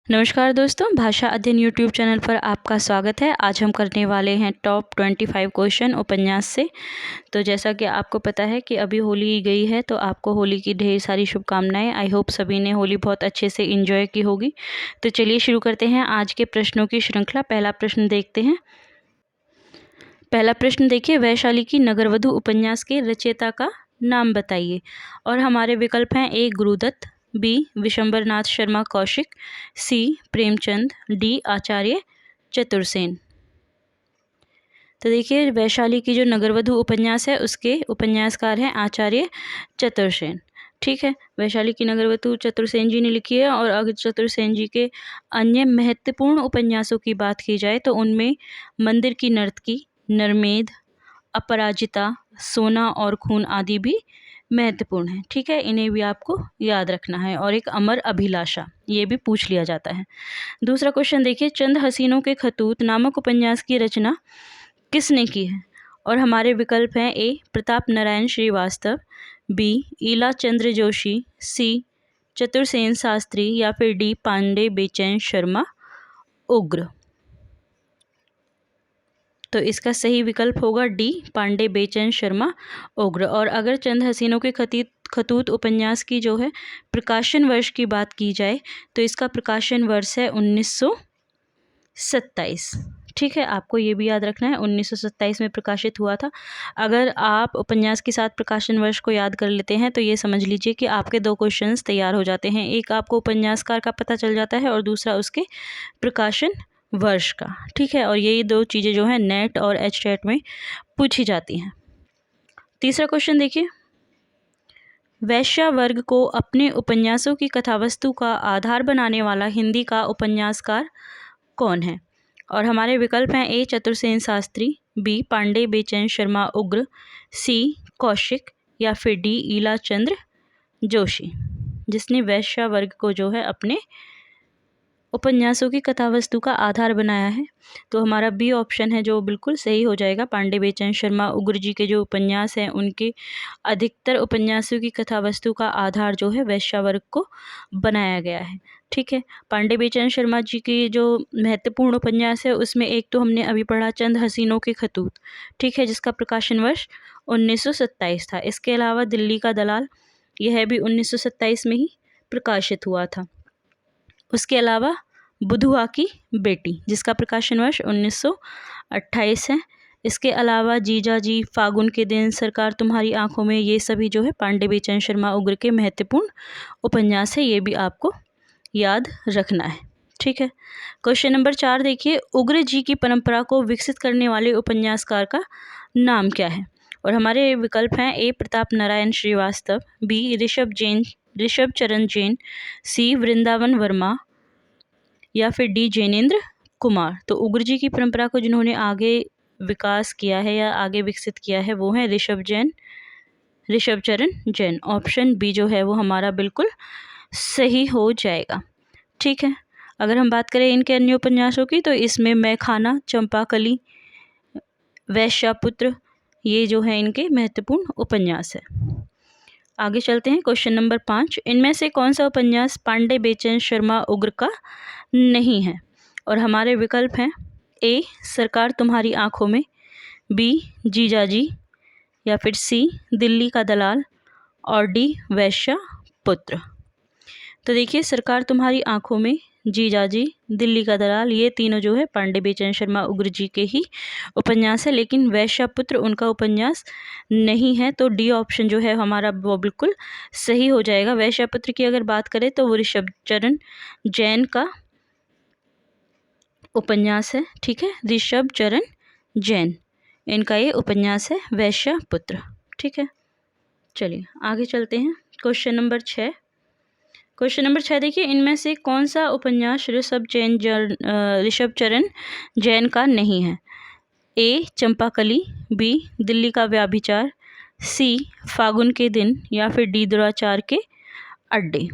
नमस्कार दोस्तों, भाषा अध्ययन यूट्यूब चैनल पर आपका स्वागत है। आज हम करने वाले हैं टॉप 25 क्वेश्चन उपन्यास से। तो जैसा कि आपको पता है कि अभी होली गई है, तो आपको होली की ढेर सारी शुभकामनाएं। आई होप सभी ने होली बहुत अच्छे से एंजॉय की होगी। तो चलिए शुरू करते हैं आज के प्रश्नों की श्रृंखला। पहला प्रश्न देखते हैं। पहला प्रश्न देखिए, वैशाली की नगरवधू उपन्यास के रचयिता का नाम बताइए। और हमारे विकल्प हैं: ए गुरुदत्त, बी विशंबरनाथ शर्मा कौशिक, सी प्रेमचंद, डी आचार्य चतुर्सेन। तो देखिए, वैशाली की जो नगरवधू उपन्यास है उसके उपन्यासकार हैं आचार्य चतुर्सेन। ठीक है, वैशाली की नगरवधू चतुर्सेन जी ने लिखी है। और अगर चतुर्सेन जी के अन्य महत्वपूर्ण उपन्यासों की बात की जाए तो उनमें मंदिर की नर्तकी, नरमेध, अपराजिता, सोना और खून आदि भी महत्वपूर्ण है। ठीक है, इन्हें भी आपको याद रखना है। और एक अमर अभिलाषा, ये भी पूछ लिया जाता है। दूसरा क्वेश्चन देखिए, चंद हसीनों के खतूत नामक उपन्यास की रचना किसने की है? और हमारे विकल्प हैं: ए प्रताप नारायण श्रीवास्तव, बी ईला चंद्र जोशी, सी चतुर्सेन शास्त्री, या फिर डी पांडे बेचैन शर्मा उग्र। तो इसका सही विकल्प होगा डी पांडे बेचैन शर्मा उग्र। और अगर चंद हसीनों के खतूत उपन्यास की जो है प्रकाशन वर्ष की बात की जाए तो इसका प्रकाशन वर्ष है 1927। ठीक है, आपको ये भी याद रखना है, 1927 में प्रकाशित हुआ था। अगर आप उपन्यास के साथ प्रकाशन वर्ष को याद कर लेते हैं तो ये समझ लीजिए कि आपके दो क्वेश्चंस तैयार हो जाते हैं। एक आपको उपन्यासकार का पता चल जाता है और दूसरा उसके प्रकाशन वर्ष का। ठीक है, और यही दो चीज़ें जो हैं नेट और एचटेट में पूछी जाती हैं। तीसरा क्वेश्चन देखिए, वैश्या वर्ग को अपने उपन्यासों की कथावस्तु का आधार बनाने वाला हिंदी का उपन्यासकार कौन है? और हमारे विकल्प हैं: ए चतुर्सेन शास्त्री, बी पांडे बेचैन शर्मा उग्र, सी कौशिक, या फिर डी ईला चंद्र जोशी, जिसने वैश्या वर्ग को जो है अपने उपन्यासों की कथावस्तु का आधार बनाया है। तो हमारा बी ऑप्शन है जो बिल्कुल सही हो जाएगा। पांडे बेचैन शर्मा उग्र जी के जो उपन्यास हैं उनके अधिकतर उपन्यासों की कथावस्तु का आधार जो है वैश्या वर्ग को बनाया गया है। ठीक है, पांडे बेचैन शर्मा जी की जो महत्वपूर्ण उपन्यास है उसमें एक तो हमने अभी पढ़ा चंद हसीनों के खतूत, ठीक है, जिसका प्रकाशन वर्ष 1927 था। इसके अलावा दिल्ली का दलाल, यह भी 1927 में ही प्रकाशित हुआ था। उसके अलावा बुधुआ की बेटी, जिसका प्रकाशन वर्ष 1928 है। इसके अलावा जीजा जी, फागुन के दिन, सरकार तुम्हारी आंखों में, ये सभी जो है पांडे बेचैन शर्मा उग्र के महत्वपूर्ण उपन्यास है। ये भी आपको याद रखना है। ठीक है, क्वेश्चन नंबर 4 देखिए, उग्र जी की परंपरा को विकसित करने वाले उपन्यासकार का नाम क्या है? और हमारे विकल्प हैं: ए प्रताप नारायण श्रीवास्तव, बी ऋषभ चरण जैन, सी वृंदावन वर्मा, या फिर डी जैनेन्द्र कुमार। तो उग्र जी की परंपरा को जिन्होंने आगे विकास किया है या आगे विकसित किया है वो है ऋषभ चरण जैन। ऑप्शन बी जो है वो हमारा बिल्कुल सही हो जाएगा। ठीक है, अगर हम बात करें इनके अन्य उपन्यासों की तो इसमें मैखाना, चंपाकली, वैश्यापुत्र, ये जो है इनके महत्वपूर्ण उपन्यास है। आगे चलते हैं, क्वेश्चन नंबर 5, इनमें से कौन सा उपन्यास पांडे बेचैन शर्मा उग्र का नहीं है? और हमारे विकल्प हैं: ए सरकार तुम्हारी आंखों में, बी जीजाजी, या फिर सी दिल्ली का दलाल, और डी वैश्यापुत्र। तो देखिए, सरकार तुम्हारी आंखों में, जीजाजी, दिल्ली का दलाल, ये तीनों जो है पांडे बेचैन शर्मा उग्र जी के ही उपन्यास है, लेकिन वैश्यापुत्र उनका उपन्यास नहीं है। तो डी ऑप्शन जो है हमारा वो बिल्कुल सही हो जाएगा। वैश्यापुत्र की अगर बात करें तो वो ऋषभ चरण जैन का उपन्यास है। ठीक है, ऋषभ चरण जैन, इनका ये उपन्यास है वैश्यापुत्र। ठीक है, चलिए आगे चलते हैं। क्वेश्चन नंबर 6 देखिए, इनमें से कौन सा उपन्यास ऋषभ चरण जैन का नहीं है? ए चंपाकली, बी दिल्ली का व्याभिचार, सी फागुन के दिन, या फिर डी दुराचार के अड्डे।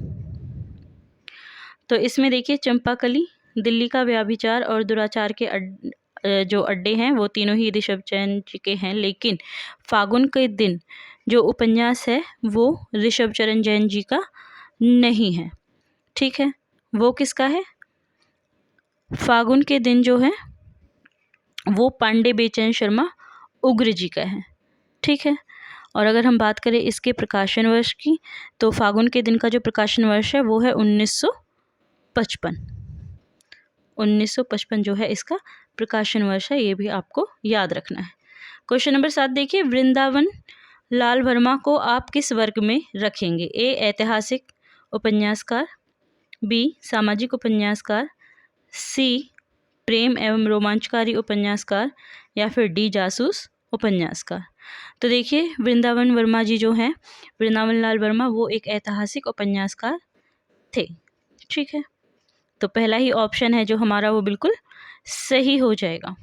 तो इसमें देखिए, चंपाकली, दिल्ली का व्याभिचार और दुराचार के जो अड्डे हैं वो तीनों ही ऋषभ चरण जी के हैं, लेकिन फागुन के दिन जो उपन्यास है वो ऋषभ चरण जैन जी का नहीं है। ठीक है, वो किसका है? फागुन के दिन जो है वो पांडे बेचैन शर्मा उग्र जी का है। ठीक है, और अगर हम बात करें इसके प्रकाशन वर्ष की, तो फागुन के दिन का जो प्रकाशन वर्ष है वो है 1955। 1955 जो है इसका प्रकाशन वर्ष है, ये भी आपको याद रखना है। क्वेश्चन नंबर 7 देखिए, वृंदावन लाल वर्मा को आप किस वर्ग में रखेंगे? ए ऐतिहासिक उपन्यासकार, बी सामाजिक उपन्यासकार, सी प्रेम एवं रोमांचकारी उपन्यासकार, या फिर डी जासूस उपन्यासकार। तो देखिए, वृंदावन वर्मा जी जो हैं, वृंदावन लाल वर्मा, वो एक ऐतिहासिक उपन्यासकार थे। ठीक है, तो पहला ही ऑप्शन है जो हमारा वो बिल्कुल सही हो जाएगा।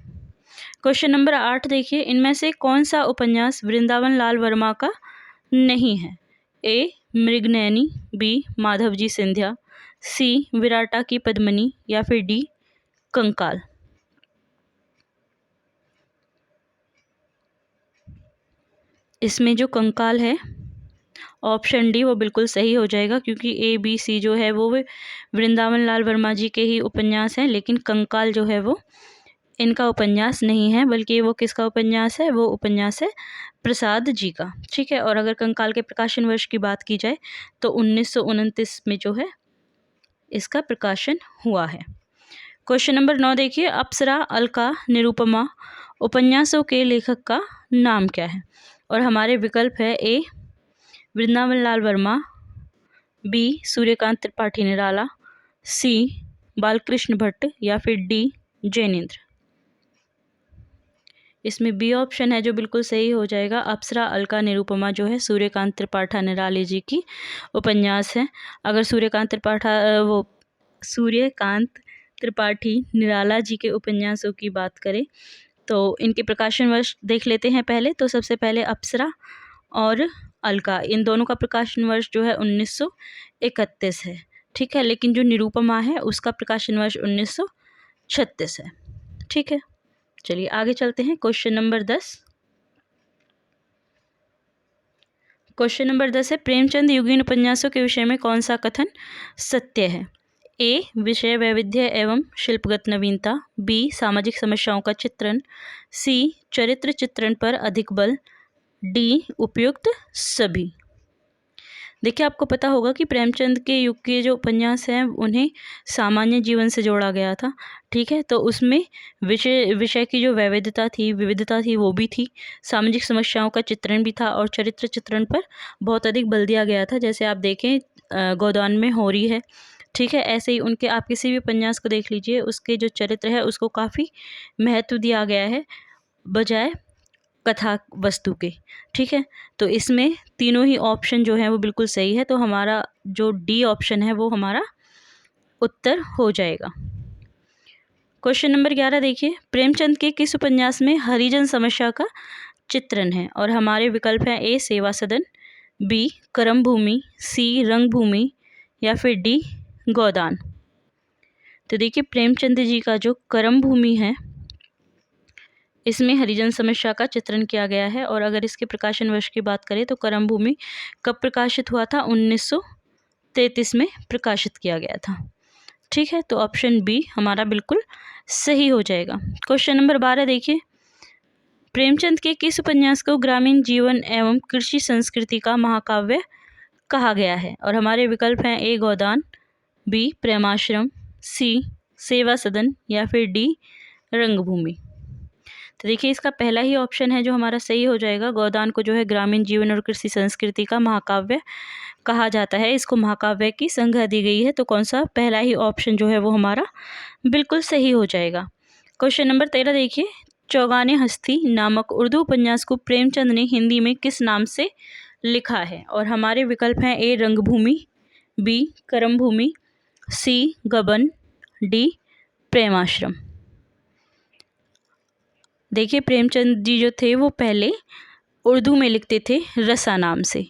क्वेश्चन नंबर 8 देखिए, इनमें से कौन सा उपन्यास वृंदावन लाल वर्मा का नहीं है? ए मृगनयनी, बी माधवजी सिंधिया, सी विराटा की पद्मिनी, या फिर डी कंकाल। इसमें जो कंकाल है, ऑप्शन डी वो बिल्कुल सही हो जाएगा, क्योंकि ए बी सी जो है वो वृंदावन लाल वर्मा जी के ही उपन्यास हैं, लेकिन कंकाल जो है वो इनका उपन्यास नहीं है, बल्कि वो किसका उपन्यास है? वो उपन्यास है प्रसाद जी का। ठीक है, और अगर कंकाल के प्रकाशन वर्ष की बात की जाए तो 1929 में जो है इसका प्रकाशन हुआ है। क्वेश्चन नंबर 9 देखिए, अप्सरा, अलका, निरुपमा उपन्यासों के लेखक का नाम क्या है? और हमारे विकल्प है ए वृंदावन लाल वर्मा, बी सूर्यकांत त्रिपाठी निराला, सी बालकृष्ण भट्ट, या फिर डी जैनेन्द्र। इसमें बी ऑप्शन है जो बिल्कुल सही हो जाएगा। अप्सरा, अलका, निरुपमा जो है सूर्यकांत त्रिपाठा निराले जी की उपन्यास है। अगर सूर्यकांत त्रिपाठी निराला जी के उपन्यासों की बात करें तो इनके प्रकाशन वर्ष देख लेते हैं पहले। तो सबसे पहले अप्सरा और अलका, इन दोनों का प्रकाशन वर्ष जो है 1931 है। ठीक है, लेकिन जो निरुपमा है उसका प्रकाशन वर्ष 1936 है। ठीक है, चलिए आगे चलते हैं। Question number 10। क्वेश्चन नंबर 10 है, प्रेमचंद युगीन उपन्यासों के विषय में कौन सा कथन सत्य है? ए विषय वैविध्य एवं शिल्पगत नवीनता, बी सामाजिक समस्याओं का चित्रण, सी चरित्र चित्रण पर अधिक बल, डी उपयुक्त सभी। देखिए, आपको पता होगा कि प्रेमचंद के युग के जो उपन्यास हैं उन्हें सामान्य जीवन से जोड़ा गया था। ठीक है, तो उसमें विषय की जो विविधता थी वो भी थी, सामाजिक समस्याओं का चित्रण भी था, और चरित्र चित्रण पर बहुत अधिक बल दिया गया था। जैसे आप देखें गोदान में होरी है। ठीक है, ऐसे ही उनके आप किसी भी उपन्यास को देख लीजिए, उसके जो चरित्र है उसको काफ़ी महत्व दिया गया है बजाय कथा वस्तु के। ठीक है, तो इसमें तीनों ही ऑप्शन जो है वो बिल्कुल सही है, तो हमारा जो डी ऑप्शन है वो हमारा उत्तर हो जाएगा। क्वेश्चन नंबर 11 देखिए, प्रेमचंद के किस उपन्यास में हरिजन समस्या का चित्रण है? और हमारे विकल्प हैं ए सेवा सदन, बी कर्म भूमि, सी रंगभूमि, या फिर डी गोदान। तो देखिए, प्रेमचंद जी का जो कर्म भूमि है इसमें हरिजन समस्या का चित्रण किया गया है। और अगर इसके प्रकाशन वर्ष की बात करें तो कर्म भूमि कब प्रकाशित हुआ था? 1933 में प्रकाशित किया गया था। ठीक है, तो ऑप्शन बी हमारा बिल्कुल सही हो जाएगा। क्वेश्चन नंबर 12 देखिए, प्रेमचंद के किस उपन्यास को ग्रामीण जीवन एवं कृषि संस्कृति का महाकाव्य कहा गया है? और हमारे विकल्प हैं ए गोदान, बी प्रेमाश्रम, सी सेवा सदन, या फिर डी रंगभूमि। तो देखिए, इसका पहला ही ऑप्शन है जो हमारा सही हो जाएगा। गोदान को जो है ग्रामीण जीवन और कृषि संस्कृति का महाकाव्य कहा जाता है, इसको महाकाव्य की संज्ञा दी गई है। तो कौन सा पहला ही ऑप्शन जो है वो हमारा बिल्कुल सही हो जाएगा। क्वेश्चन नंबर 13 देखिए, चौगाने हस्ती नामक उर्दू उपन्यास को प्रेमचंद ने हिंदी में किस नाम से लिखा है? और हमारे विकल्प हैं ए रंगभूमि, बी कर्म भूमि, सी गबन, डी प्रेमाश्रम। देखिए, प्रेमचंद जी जो थे वो पहले उर्दू में लिखते थे रसा नाम से।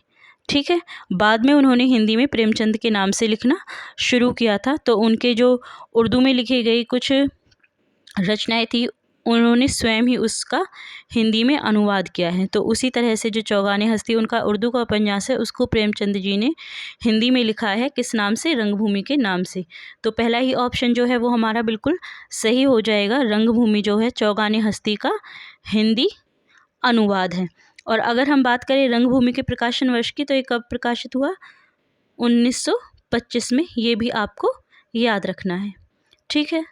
ठीक है, बाद में उन्होंने हिंदी में प्रेमचंद के नाम से लिखना शुरू किया था। तो उनके जो उर्दू में लिखी गई कुछ रचनाएं थी उन्होंने स्वयं ही उसका हिंदी में अनुवाद किया है। तो उसी तरह से जो चौगाने हस्ती उनका उर्दू का उपन्यास है, उसको प्रेमचंद जी ने हिंदी में लिखा है, किस नाम से? रंगभूमि के नाम से। तो पहला ही ऑप्शन जो है वो हमारा बिल्कुल सही हो जाएगा। रंगभूमि जो है चौगाने हस्ती का हिंदी अनुवाद है। और अगर हम बात करें रंगभूमि के प्रकाशन वर्ष की, तो ये कब प्रकाशित हुआ? 1925 में। ये भी आपको याद रखना है। ठीक है,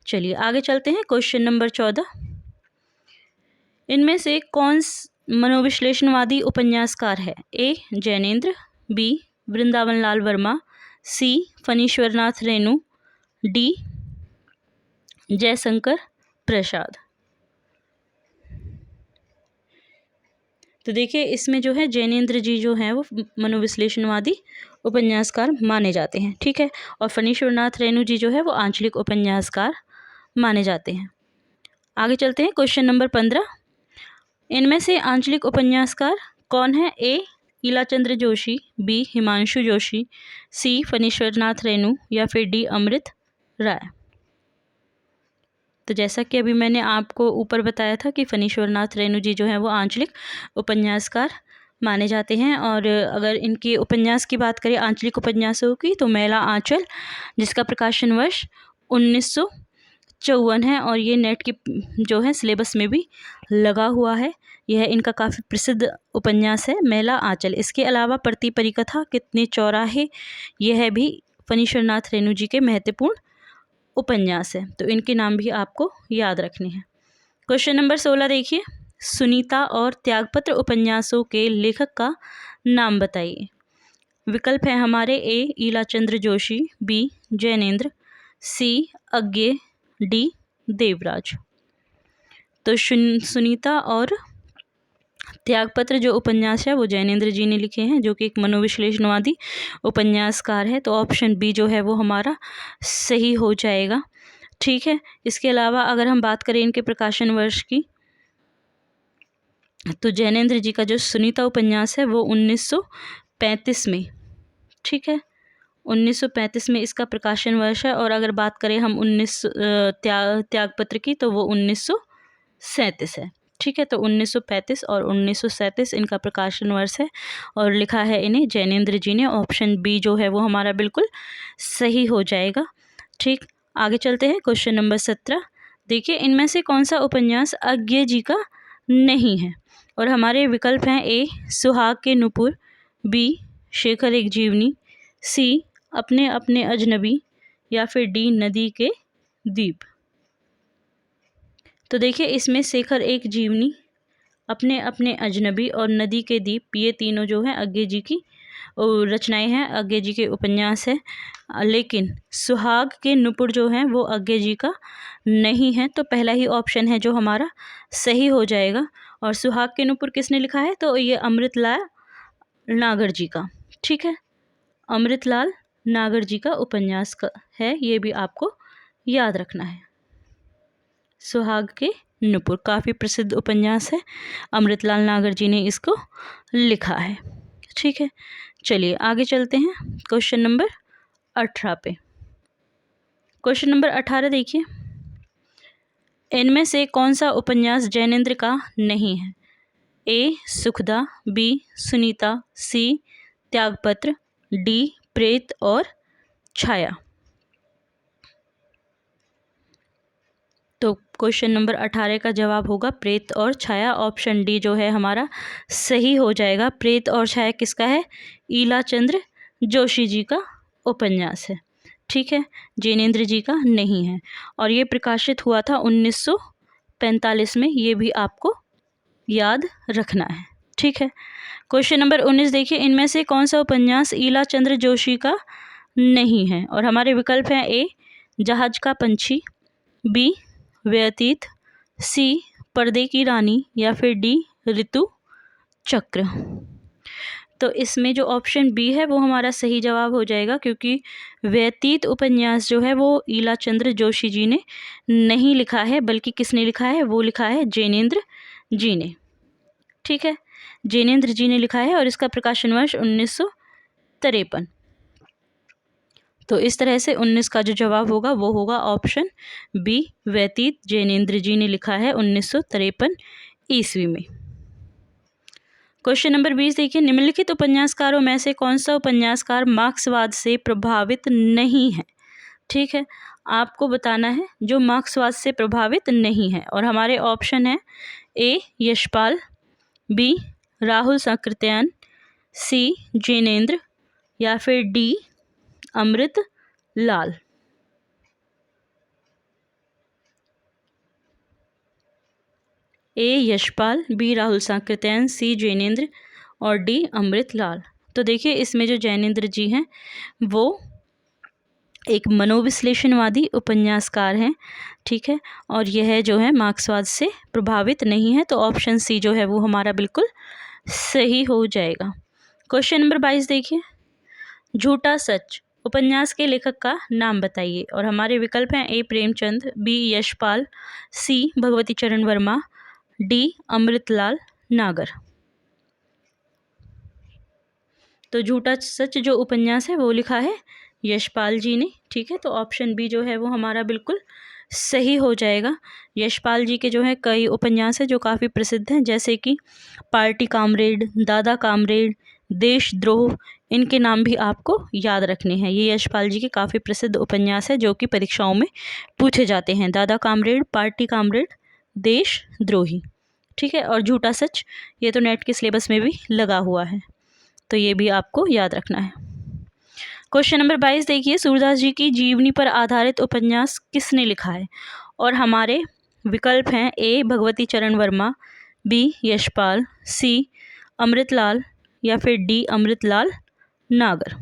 चलिए आगे चलते हैं। क्वेश्चन नंबर 14, इनमें से कौन मनोविश्लेषणवादी उपन्यासकार है? ए जैनेन्द्र, बी वृंदावन लाल वर्मा, सी फणीश्वरनाथ रेणु, डी जयशंकर प्रसाद। तो देखिए इसमें जो है जैनेन्द्र जी जो हैं वो मनोविश्लेषणवादी उपन्यासकार माने जाते हैं। ठीक है, और फणीश्वरनाथ रेणु जी जो है वो आंचलिक उपन्यासकार माने जाते हैं। आगे चलते हैं। क्वेश्चन नंबर 15, इनमें से आंचलिक उपन्यासकार कौन है? ए ईलाचंद्र जोशी, बी हिमांशु जोशी, सी फणीश्वरनाथ रेणु, या फिर डी अमृत राय। तो जैसा कि अभी मैंने आपको ऊपर बताया था कि फणीश्वरनाथ रेणु जी जो हैं वो आंचलिक उपन्यासकार माने जाते हैं। और अगर इनके उपन्यास की बात करें आंचलिक उपन्यासों की, तो मैला आंचल, जिसका प्रकाशन वर्ष 1954 है, और ये नेट की जो है सिलेबस में भी लगा हुआ है। यह इनका काफ़ी प्रसिद्ध उपन्यास है, मैला आंचल। इसके अलावा प्रति परिकथा, कितने चौराहे, यह भी फणीश्वरनाथ रेणु जी के महत्वपूर्ण उपन्यास है। तो इनके नाम भी आपको याद रखने हैं। क्वेश्चन नंबर 16 देखिए, सुनीता और त्यागपत्र उपन्यासों के लेखक का नाम बताइए। विकल्प है हमारे ए ईलाचंद्र जोशी, बी जैनेन्द्र, सी अज्ञे, डी देवराज। तो सुनीता और त्यागपत्र जो उपन्यास है वो जैनेन्द्र जी ने लिखे हैं, जो कि एक मनोविश्लेषणवादी उपन्यासकार है। तो ऑप्शन बी जो है वो हमारा सही हो जाएगा। ठीक है, इसके अलावा अगर हम बात करें इनके प्रकाशन वर्ष की, तो जैनेन्द्र जी का जो सुनीता उपन्यास है वो 1935 में, ठीक है, 1935 में इसका प्रकाशन वर्ष है। और अगर बात करें हम त्यागपत्र की, तो वो 1937 है। ठीक है, तो 1935 और 1937 इनका प्रकाशन वर्ष है, और लिखा है इन्हें जैनेन्द्र जी ने। ऑप्शन बी जो है वो हमारा बिल्कुल सही हो जाएगा। ठीक, आगे चलते हैं। क्वेश्चन नंबर 17 देखिए, इनमें से कौन सा उपन्यास अज्ञे जी का नहीं है? और हमारे विकल्प हैं ए सुहाग के नुपुर, बी शेखर एक जीवनी, सी अपने अपने अजनबी, या फिर डी नदी के द्वीप। तो देखिए इसमें शेखर एक जीवनी, अपने अपने अजनबी और नदी के द्वीप, ये तीनों जो हैं अज्ञे जी की रचनाएं हैं, अज्ञे जी के उपन्यास है। लेकिन सुहाग के नुपुर जो हैं वो अज्ञे जी का नहीं है। तो पहला ही ऑप्शन है जो हमारा सही हो जाएगा। और सुहाग के नुपुर किसने लिखा है? तो ये अमृतलाल नागर जी का। ठीक है, अमृतलाल नागर जी का उपन्यास का है, ये भी आपको याद रखना है। सुहाग के नुपुर काफ़ी प्रसिद्ध उपन्यास है, अमृतलाल नागर जी ने इसको लिखा है। ठीक है, चलिए आगे चलते हैं क्वेश्चन नंबर 18 पे। क्वेश्चन नंबर 18 देखिए, इनमें से कौन सा उपन्यास जैनेन्द्र का नहीं है? ए सुखदा, बी सुनीता, सी त्यागपत्र, डी प्रेत और छाया। तो क्वेश्चन नंबर 18 का जवाब होगा प्रेत और छाया। ऑप्शन डी जो है हमारा सही हो जाएगा। प्रेत और छाया किसका है? ईलाचंद्र जोशी जी का उपन्यास है। ठीक है, जैनेन्द्र जी का नहीं है, और ये प्रकाशित हुआ था 1945 में। ये भी आपको याद रखना है। ठीक है, क्वेश्चन नंबर 19 देखिए, इनमें से कौन सा उपन्यास ईलाचंद्र जोशी का नहीं है? और हमारे विकल्प हैं ए जहाज का पंछी, बी व्यतीत, सी पर्दे की रानी, या फिर डी ऋतु चक्र। तो इसमें जो ऑप्शन बी है वो हमारा सही जवाब हो जाएगा, क्योंकि व्यतीत उपन्यास जो है वो ईलाचंद्र जोशी जी ने नहीं लिखा है, बल्कि किसने लिखा है? वो लिखा है जैनेन्द्र जी ने। ठीक है, जैनेन्द्र जी ने लिखा है, और इसका प्रकाशन वर्ष 1953। तो इस तरह से 19 का जो जवाब होगा वो होगा ऑप्शन बी, व्यतीत जैनेन्द्र जी ने लिखा है 1953 ईस्वी में। क्वेश्चन नंबर 20 देखिए, निम्नलिखित उपन्यासकारों में से कौन सा उपन्यासकार मार्क्सवाद से प्रभावित नहीं है। ठीक है, आपको बताना है जो मार्क्सवाद से प्रभावित नहीं है, और हमारे ऑप्शन है ए यशपाल, बी राहुल साकृत्यायन, सी जैनेन्द्र, या फिर डी अमृत लाल। ए यशपाल, बी राहुल साकृत्यायन, सी जैनेन्द्र और डी अमृत लाल। तो देखिए इसमें जो जैनेन्द्र जी हैं वो एक मनोविश्लेषणवादी उपन्यासकार हैं। ठीक है, और यह जो है मार्क्सवाद से प्रभावित नहीं है, तो ऑप्शन सी जो है वो हमारा बिल्कुल सही हो जाएगा। क्वेश्चन नंबर 22 देखिए, झूठा सच उपन्यास के लेखक का नाम बताइए, और हमारे विकल्प हैं ए प्रेमचंद, बी यशपाल, सी भगवती चरण वर्मा, डी अमृतलाल नागर। तो झूठा सच जो उपन्यास है वो लिखा है यशपाल जी ने। ठीक है, तो ऑप्शन बी जो है वो हमारा बिल्कुल सही हो जाएगा। यशपाल जी के जो है कई उपन्यास हैं जो काफ़ी प्रसिद्ध हैं, जैसे कि पार्टी कामरेड, दादा कामरेड, देशद्रोह, इनके नाम भी आपको याद रखने हैं। ये यशपाल जी के काफ़ी प्रसिद्ध उपन्यास है जो कि परीक्षाओं में पूछे जाते हैं। दादा कामरेड, पार्टी कामरेड, देशद्रोही। ठीक है, और झूठा सच ये तो नेट के सिलेबस में भी लगा हुआ है, तो ये भी आपको याद रखना है। क्वेश्चन नंबर 22 देखिए, सूरदास जी की जीवनी पर आधारित उपन्यास किसने लिखा है, और हमारे विकल्प हैं ए भगवती चरण वर्मा, बी यशपाल, सी अमृतलाल, या फिर डी अमृतलाल नागर।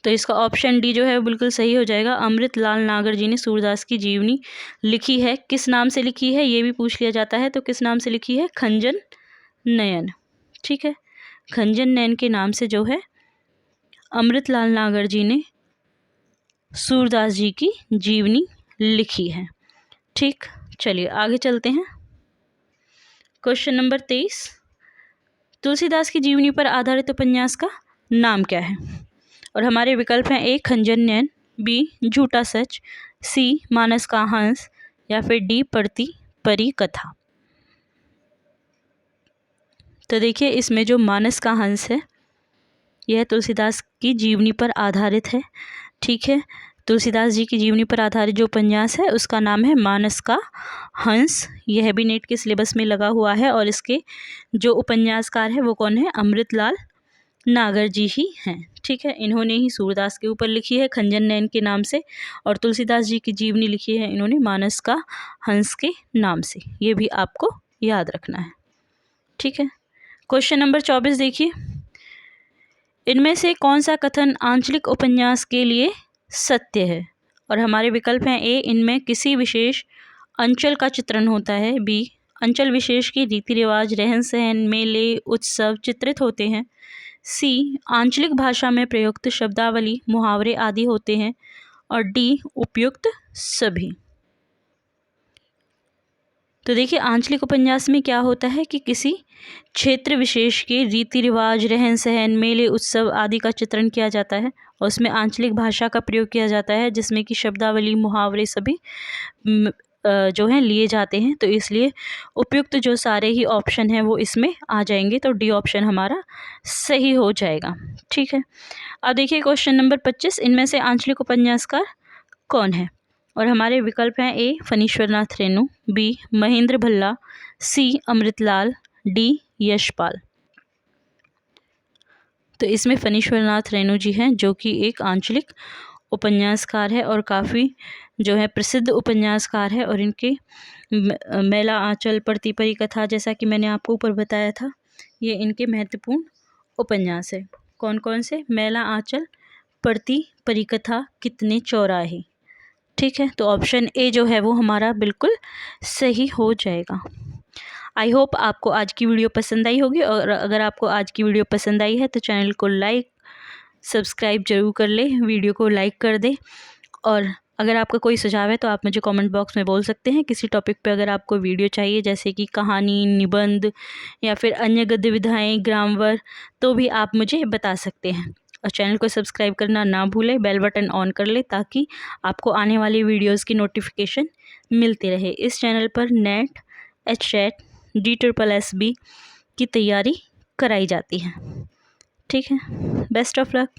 तो इसका ऑप्शन डी जो है वो बिल्कुल सही हो जाएगा। अमृतलाल नागर जी ने सूरदास की जीवनी लिखी है। किस नाम से लिखी है ये भी पूछ लिया जाता है, तो किस नाम से लिखी है? खंजन नयन। ठीक है, खंजन नयन के नाम से जो है अमृतलाल नागर जी ने सूरदास जी की जीवनी लिखी है। ठीक, चलिए आगे चलते हैं। क्वेश्चन नंबर 23, तुलसीदास की जीवनी पर आधारित उपन्यास का नाम क्या है, और हमारे विकल्प हैं ए खंजन नयन, बी झूठा सच, सी मानस का हंस, या फिर डी पढ़ती परी कथा। तो देखिए इसमें जो मानस का हंस है यह तुलसीदास की जीवनी पर आधारित है। ठीक है, तुलसीदास जी की जीवनी पर आधारित जो उपन्यास है उसका नाम है मानस का हंस। यह भी नेट के सिलेबस में लगा हुआ है, और इसके जो उपन्यासकार है वो कौन है? अमृतलाल नागर जी ही हैं। ठीक है, इन्होंने ही सूरदास के ऊपर लिखी है खंजन नयन के नाम से, और तुलसीदास जी की जीवनी लिखी है इन्होंने मानस का हंस के नाम से। ये भी आपको याद रखना है। ठीक है, क्वेश्चन नंबर 24 देखिए, इनमें से कौन सा कथन आंचलिक उपन्यास के लिए सत्य है, और हमारे विकल्प हैं ए इनमें किसी विशेष अंचल का चित्रण होता है, बी अंचल विशेष के रीति रिवाज, रहन सहन, मेले, उत्सव चित्रित होते हैं, सी आंचलिक भाषा में प्रयुक्त शब्दावली, मुहावरे आदि होते हैं, और डी उपयुक्त सभी। तो देखिए आंचलिक उपन्यास में क्या होता है कि किसी क्षेत्र विशेष के रीति रिवाज, रहन सहन, मेले, उत्सव आदि का चित्रण किया जाता है, और उसमें आंचलिक भाषा का प्रयोग किया जाता है, जिसमें कि शब्दावली, मुहावरे सभी जो हैं लिए जाते हैं। तो इसलिए उपयुक्त जो सारे ही ऑप्शन हैं वो इसमें आ जाएंगे, तो डी ऑप्शन हमारा सही हो जाएगा। ठीक है, अब देखिए क्वेश्चन नंबर 25, इनमें से आंचलिक उपन्यासकार कौन है, और हमारे विकल्प हैं ए फणीश्वरनाथ रेणु, बी महेंद्र भल्ला, सी अमृतलाल, डी यशपाल। तो इसमें फणीश्वरनाथ रेणु जी हैं जो कि एक आंचलिक उपन्यासकार है और काफ़ी जो है प्रसिद्ध उपन्यासकार है, और इनके मेला आंचल, पढ़ती परी कथा, जैसा कि मैंने आपको ऊपर बताया था, ये इनके महत्वपूर्ण उपन्यास है। कौन कौन से? मेला आंचल, पढ़ती परी कथा, कितने चौराहे। ठीक है, तो ऑप्शन ए जो है वो हमारा बिल्कुल सही हो जाएगा। आई होप आपको आज की वीडियो पसंद आई होगी, और अगर आपको आज की वीडियो पसंद आई है तो चैनल को लाइक सब्सक्राइब जरूर कर ले, वीडियो को लाइक कर दे, और अगर आपका कोई सुझाव है तो आप मुझे कमेंट बॉक्स में बोल सकते हैं। किसी टॉपिक पे अगर आपको वीडियो चाहिए, जैसे कि कहानी, निबंध या फिर अन्य गद्य विधाएँ, ग्रामर, तो भी आप मुझे बता सकते हैं। और चैनल को सब्सक्राइब करना ना भूलें, बेल बटन ऑन कर ले ताकि आपको आने वाली वीडियोस की नोटिफिकेशन मिलती रहे। इस चैनल पर नेट, HCET, DSSB की तैयारी कराई जाती है। ठीक है, बेस्ट ऑफ लक।